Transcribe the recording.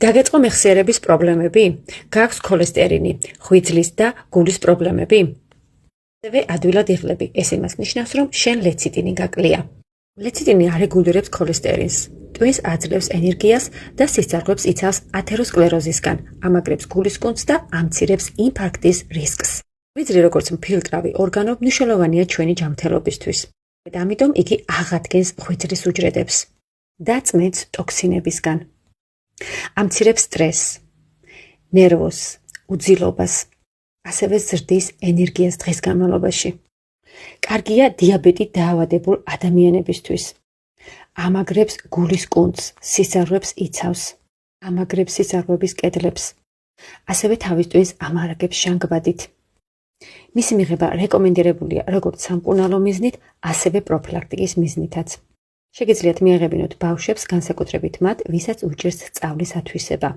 გაგეწყო მეხსიერების პრობლემები? გააქვს ქოლესტერინი, ღვიძლის და გულის პრობლემები? ასევე ადვილად იღლები. ეს იმას ნიშნავს, რომ შენ ლეციტინი გაკლია. ლეციტინი არეგულირებს ქოლესტერინს, ტვინს აძლევს ენერგიას და სისხლძარღვებს იცავს ათეროსკლეროზისგან, ამაგრებს გულისკუნთს და ამცირებს ინფარქტის რისკს. ღვიძლი როგორც მფილტრავი ორგანო მნიშვნელოვანია ჩვენი ჯანმრთელობისთვის. და ამიტომ იგი აღადგენს ღვიძლის უჯრედებს და წმენდს ტოქსინებისგან. ამცირებს სტრესს, ნერვოს, უძილობას, ასევე ზრდის ენერგიას დღის განმავლობაში. კარგია დიაბეტით დაავადებულ ადამიანებისთვის. ამაგრებს გულის კუნთს, სისხლძარღვებს იცავს, ამაგრებს სისხლძარღვების კედლებს, ასევე თავის ტვინს ამარაგებს ჟანგბადით. მისი მიღება რეკომენდირებულია როგორც სამკურნალო მიზნით, ასევე პროფილაქტიკის მიზნითაც. შეგიძლიათ მიაღებინოთ ბავშვებს, განსაკუთრებით მათ, ვისაც უჭირს სწავლის ათვისება.